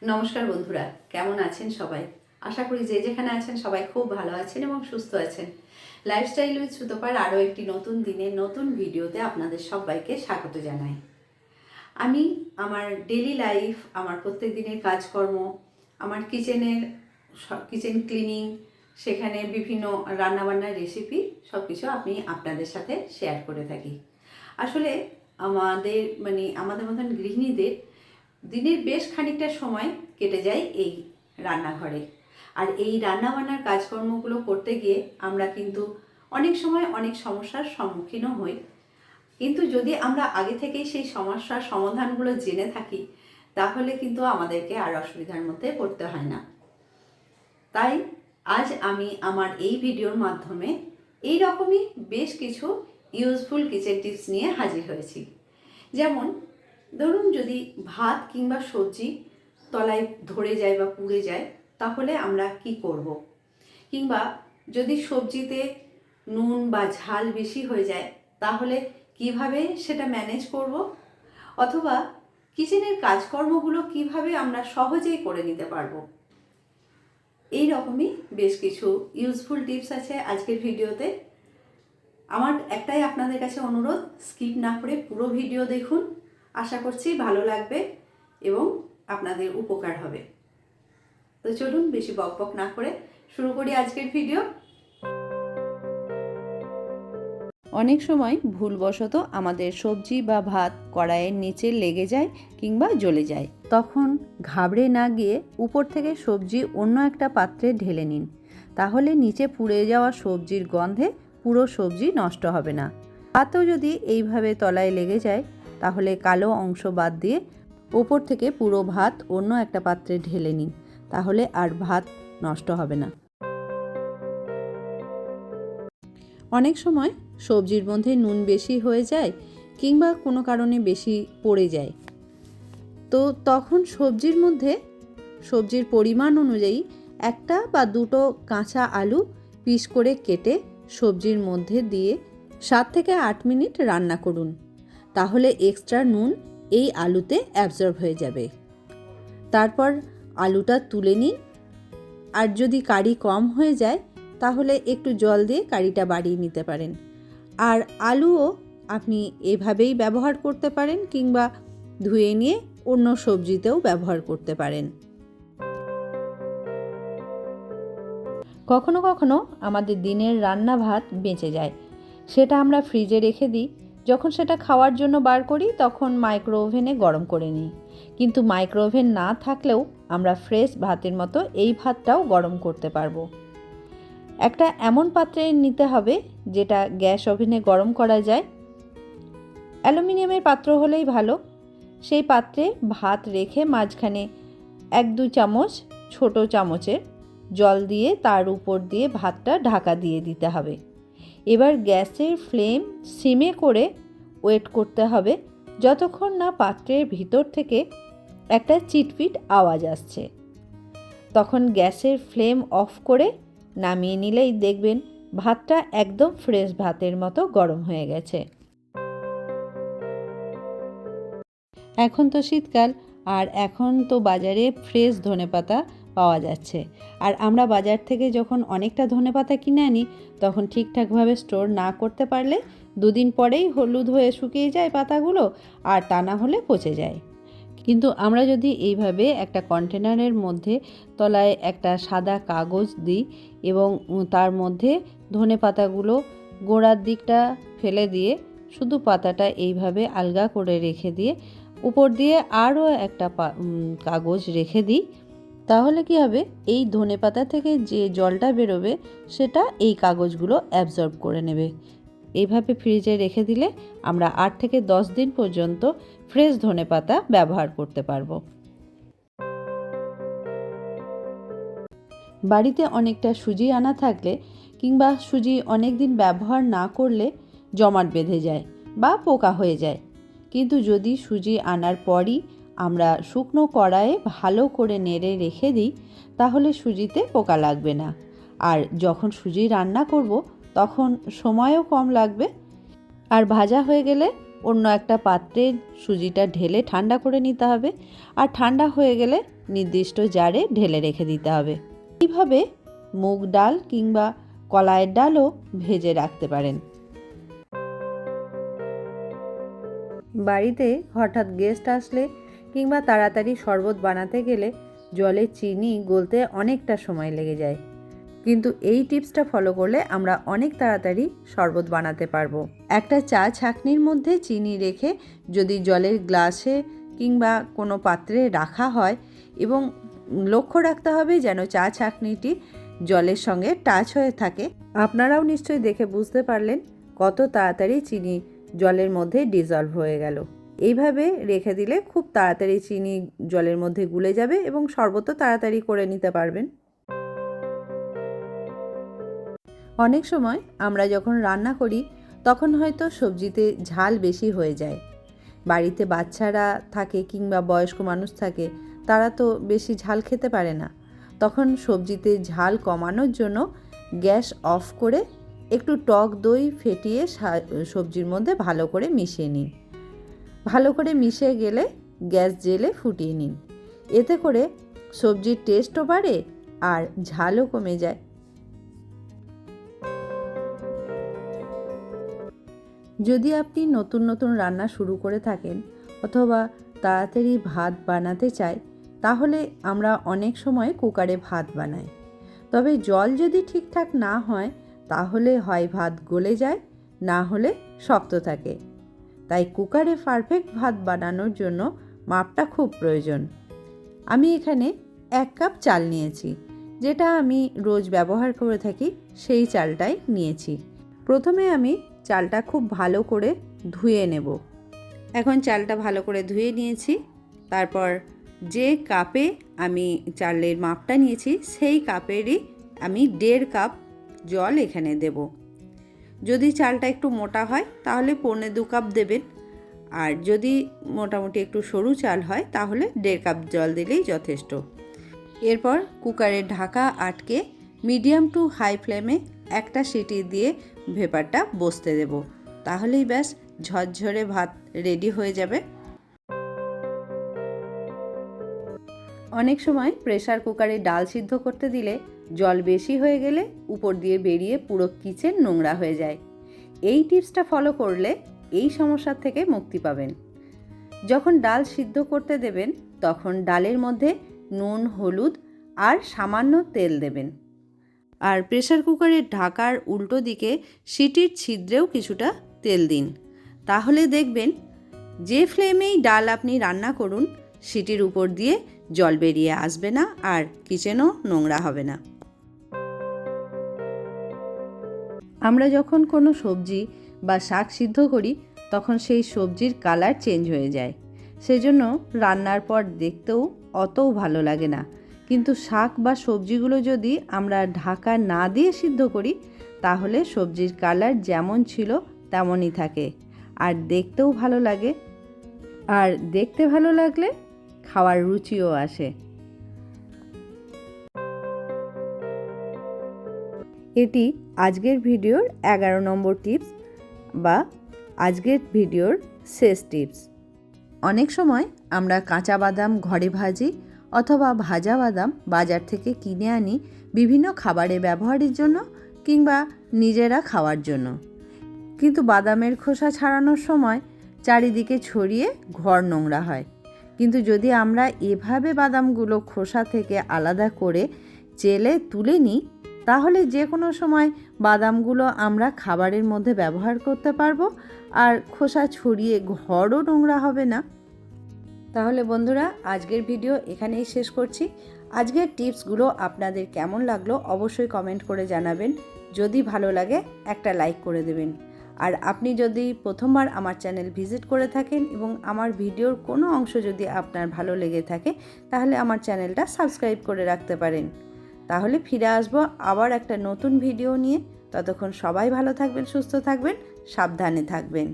নমস্কার বন্ধুরা, কেমন আছেন সবাই? আশা করি যে যেখানে আছেন সবাই খুব ভালো আছেন এবং সুস্থ আছেন। লাইফস্টাইল উইথ সুতপার আরও একটি নতুন দিনে নতুন ভিডিওতে আপনাদের সবাইকে স্বাগত জানাই। আমি আমার ডেলি লাইফ, আমার প্রত্যেক দিনের কাজকর্ম, আমার কিচেন ক্লিনিং, সেখানে বিভিন্ন রান্নাবান্নার রেসিপি সব কিছু আমি আপনাদের সাথে শেয়ার করে থাকি। আসলে আমাদের মতন গৃহিণীদের দিনের বেশ খানিকটা সময় কেটে যায় এই রান্নাঘরে। আর এই রান্নাবান্নার কাজকর্মগুলো করতে গিয়ে আমরা কিন্তু অনেক সময় অনেক সমস্যার সম্মুখীনও হই। কিন্তু যদি আমরা আগে থেকেই সেই সমস্যার সমাধানগুলো জেনে থাকি, তাহলে কিন্তু আমাদেরকে আর অসুবিধার মধ্যে পড়তে হয় না। তাই আজ আমি আমার এই ভিডিওর মাধ্যমে এই রকমই বেশ কিছু ইউজফুল কিচেন টিপস নিয়ে হাজির হয়েছি। যেমন ধরুন, যদি ভাত কিংবা সবজি তলায় ধরে যায় বা পুড়ে যায়, তাহলে আমরা কি করব? কিংবা যদি সবজিতে নুন বা ঝাল বেশি হয়ে যায়, তাহলে কিভাবে সেটা ম্যানেজ করব? অথবা কিচেনের কাজকর্মগুলো কিভাবে আমরা সহজেই করে নিতে পারবো? এই রকমই বেশ কিছু ইউজফুল টিপস আছে আজকের ভিডিওতে। আমার একটাই আপনাদের কাছে অনুরোধ, স্কিপ না করে পুরো ভিডিও দেখুন। আশা করছি ভালো লাগবে এবং আপনাদের উপকার হবে। তো চলুন, বেশি বকবক না করে শুরু করি আজকের ভিডিও। অনেক সময় ভুলবশত আমাদের সবজি বা ভাত কড়াইয়ের নিচে লেগে যায় কিংবা জ্বলে যায়। তখন ঘাবড়ে না গিয়ে উপর থেকে সবজি অন্য একটা পাত্রে ঢেলে নিন। তাহলে নিচে পুড়ে যাওয়া সবজির গন্ধে পুরো সবজি নষ্ট হবে না। ভাতও যদি এইভাবে তলায় লেগে যায়, তাহলে কালো অংশ বাদ দিয়ে ওপর থেকে পুরো ভাত অন্য একটা পাত্রে ঢেলে নিন। তাহলে আর ভাত নষ্ট হবে না। অনেক সময় সবজির মধ্যে নুন বেশি হয়ে যায় কিংবা কোনো কারণে বেশি পড়ে যায়, তো তখন সবজির পরিমাণ অনুযায়ী একটা বা দুটো কাঁচা আলু পিস করে কেটে সবজির মধ্যে দিয়ে 7 থেকে 8 মিনিট রান্না করুন। তাহলে এক্সট্রা নুন এই আলুতে অ্যাবজর্ব হয়ে যাবে। তারপর আলুটা তুলে নিন। আর যদি কারি কম হয়ে যায়, তাহলে একটু জল দিয়ে কারিটা বাড়িয়ে নিতে পারেন। আর আলুও আপনি এভাবেই ব্যবহার করতে পারেন কিংবা ধুয়ে নিয়ে অন্য সবজিতেও ব্যবহার করতে পারেন। কখনো কখনো আমাদের দিনের রান্না ভাত বেঁচে যায়, সেটা আমরা ফ্রিজে রেখে দিই। যখন সেটা খাওয়ার জন্য বার করি, তখন মাইক্রো ওভেনে গরম করে নিই। কিন্তু মাইক্রো ওভেন না থাকলেও আমরা ফ্রেশ ভাতের মতো এই ভাতটাও গরম করতে পারবো। একটা এমন পাত্রে নিতে হবে যেটা গ্যাস ওভেনে গরম করা যায়। অ্যালুমিনিয়ামের পাত্র হলেই ভালো। সেই পাত্রে ভাত রেখে মাঝখানে 1-2 চামচ ছোট চামচের জল দিয়ে তার উপর দিয়ে ভাতটা ঢাকা দিয়ে দিতে হবে। এবার গ্যাসের ফ্লেম সিমে করে ওয়েট করতে হবে যতক্ষণ না পাত্রের ভিতর থেকে একটা চিটপিট আওয়াজ আসছে। তখন গ্যাসের ফ্লেম অফ করে নামিয়ে নিলেই দেখবেন ভাতটা একদম ফ্রেশ ভাতের মতো গরম হয়ে গেছে। এখন তো শীতকাল, আর এখন তো বাজারে ফ্রেশ ধনেপাতা পাওয়া যাচ্ছে। আর আমরা বাজার থেকে যখন অনেকটা ধনেপাতা কিনে আনি, তখন ঠিকঠাকভাবে স্টোর না করতে পারলে 2 দিন পরেই হলুদ হয়ে শুকিয়ে যায় পাতাগুলো, আর তা না হলে পচে যায়। কিন্তু আমরা যদি এইভাবে একটা কন্টেনারের মধ্যে তলায় একটা সাদা কাগজ দিই এবং তার মধ্যে ধনেপাতাগুলো গোড়ার দিকটা ফেলে দিয়ে শুধু পাতাটা এইভাবে আলগা করে রেখে দিয়ে উপর দিয়ে আরও একটা কাগজ রেখে দিই, তাহলে কি হবে, এই ধনেপাতা থেকে যে জলটা বেরোবে সেটা এই কাগজগুলো অ্যাবজর্ব করে নেবে। এইভাবে ফ্রিজে রেখে দিলে আমরা 8 থেকে 10 দিন পর্যন্ত ফ্রেশ ধনেপাতা ব্যবহার করতে পারবো। বাড়িতে অনেকটা সুজি আনা থাকলে কিংবা সুজি অনেক দিন ব্যবহার না করলে জমাট বেঁধে যায় বা পোকা হয়ে যায়। কিন্তু যদি সুজি আনার পরই আমরা শুকনো কড়াইয়ে ভালো করে নেড়ে রেখে দিই, তাহলে সুজিতে পোকা লাগবে না। আর যখন সুজি রান্না করব, তখন সময়ও কম লাগবে। আর ভাজা হয়ে গেলে অন্য একটা পাত্রে সুজিটা ঢেলে ঠান্ডা করে নিতে হবে। আর ঠান্ডা হয়ে গেলে নির্দিষ্ট জারে ঢেলে রেখে দিতে হবে। এইভাবে মুগ ডাল কিংবা কলাইয়ের ডালও ভেজে রাখতে পারেন। বাড়িতে হঠাৎ গেস্ট আসলে কিংবা তাড়াতাড়ি শরবত বানাতে গেলে জলে চিনি গলতে অনেকটা সময় লেগে যায়, কিন্তু এই টিপসটা ফলো করলে আমরা অনেক তাড়াতাড়ি শরবত বানাতে পারবো। একটা চা ছাঁকনির মধ্যে চিনি রেখে যদি জলের গ্লাসে কিংবা কোনো পাত্রে রাখা হয় এবং লক্ষ্য রাখতে হবে যেন চা ছাঁকনিটি জলের সঙ্গে টাচ হয়ে থাকে। আপনারাও নিশ্চয়ই দেখে বুঝতে পারলেন কত তাড়াতাড়ি চিনি জলের মধ্যে ডিজলভ হয়ে গেল। এইভাবে রেখে দিলে খুব তাড়াতাড়ি চিনি জলের মধ্যে গুলে যাবে এবং শরবতও তাড়াতাড়ি করে নিতে পারবেন। অনেক সময় আমরা যখন রান্না করি তখন হয়তো সবজিতে ঝাল বেশি হয়ে যায়। বাড়িতে বাচ্চারা থাকে কিংবা বয়স্ক মানুষ থাকে, তারা তো বেশি ঝাল খেতে পারে না। তখন সবজিতে ঝাল কমানোর জন্য গ্যাস অফ করে একটু টক দই ফেটিয়ে সবজির মধ্যে ভালো করে মিশিয়ে নিন। ভালো করে মিশে গেলে গ্যাস জেলে ফুটিয়ে নিন। এতে করে সবজির টেস্টও বাড়ে আর ঝালও কমে যায়। যদি আপনি নতুন নতুন রান্না শুরু করে থাকেন অথবা তাড়াতাড়ি ভাত বানাতে চাই, তাহলে আমরা অনেক সময় কুকারে ভাত বানাই। তবে জল যদি ঠিকঠাক না হয় তাহলে হয় ভাত গলে যায়, না হলে শক্ত থাকে। তাই কুকারে পারফেক্ট ভাত বানানোর জন্য মাপটা খুব প্রয়োজন। আমি এখানে 1 কাপ চাল নিয়েছি, যেটা আমি রোজ ব্যবহার করে থাকি সেই চালটাই নিয়েছি। প্রথমে আমি চালটা খুব ভালো করে ধুয়ে নেব। এখন চালটা ভালো করে ধুয়ে নিয়েছি। তারপর যে কাপে আমি চালের মাপটা নিয়েছি সেই কাপেরই আমি 1.5 কাপ জল এখানে দেব। যদি চালটা একটু মোটা হয় তাহলে 1.25 কাপ দেবেন, আর যদি মোটামুটি একটু সরু চাল হয় তাহলে 1.5 কাপ জল দিলেই যথেষ্ট। এরপর কুকারের ঢাকা আটকে মিডিয়াম টু হাই ফ্লেমে একটা সিটি দিয়ে ভেপারটা বসতে দেব। তাহলেই ব্যাস ঝরঝরে ভাত রেডি হয়ে যাবে। অনেক সময় প্রেসার কুকারে ডাল সিদ্ধ করতে দিলে জল বেশি হয়ে গেলে উপর দিয়ে বেরিয়ে পুরো কিচেন নোংরা হয়ে যায়। এই টিপসটা ফলো করলে এই সমস্যার থেকে মুক্তি পাবেন। যখন ডাল সিদ্ধ করতে দেবেন তখন ডালের মধ্যে নুন, হলুদ আর সামান্য তেল দেবেন। আর প্রেসার কুকারের ঢাকার উল্টো দিকে সিটির ছিদ্রেও কিছুটা তেল দিন। তাহলে দেখবেন যে ফ্লেমেই ডাল আপনি রান্না করুন সিটির উপর দিয়ে জল বেরিয়ে আসবে না আর কিচেনও নোংরা হবে না। আমরা যখন কোনো সবজি বা শাক সিদ্ধ করি তখন সেই সবজির কালার চেঞ্জ হয়ে যায়, সেজন্য রান্নার পর দেখতেও অতও ভালো লাগে না। কিন্তু শাক বা সবজিগুলো যদি আমরা ঢাকা না দিয়ে সিদ্ধ করি তাহলে সবজির কালার যেমন ছিল তেমনই থাকে আর দেখতেও ভালো লাগে, আর দেখতে ভালো লাগলে খাওয়ার রুচিও আসে। এটি আজকের ভিডিওর 11 নম্বর টিপস বা আজকের ভিডিওর শেষ টিপস। অনেক সময় আমরা কাঁচা বাদাম ঘরে ভাজি অথবা ভাজা বাদাম বাজার থেকে কিনে আনি বিভিন্ন খাবারে ব্যবহারের জন্য কিংবা নিজেরা খাওয়ার জন্য, কিন্তু বাদামের খোসা ছাড়ানোর সময় চারিদিকে ছড়িয়ে ঘর নোংরা হয়। কিন্তু যদি আমরা এভাবে বাদামগুলো খোসা থেকে আলাদা করে চেলে তুলে নিই তাহলে যে কোনো সময় বাদামগুলো আমরা খাবারের মধ্যে ব্যবহার করতে পারবো আর খোসা ছড়িয়ে ঘরও নোংরা হবে না। তাহলে বন্ধুরা, আজকের ভিডিও এখানেই শেষ করছি। আজকের টিপসগুলো আপনাদের কেমন লাগলো অবশ্যই কমেন্ট করে জানাবেন। যদি ভালো লাগে একটা লাইক করে দেবেন। আর আপনি যদি প্রথমবার আমার চ্যানেল ভিজিট করে থাকেন এবং আমার ভিডিওর কোনো অংশ যদি আপনার ভালো লেগে থাকে তাহলে আমার চ্যানেলটা সাবস্ক্রাইব করে রাখতে পারেন। তাহলে ফিরে আসবো আবার একটা নতুন ভিডিও নিয়ে। ততক্ষণ সবাই ভালো থাকবেন, সুস্থ থাকবেন, সাবধানে থাকবেন।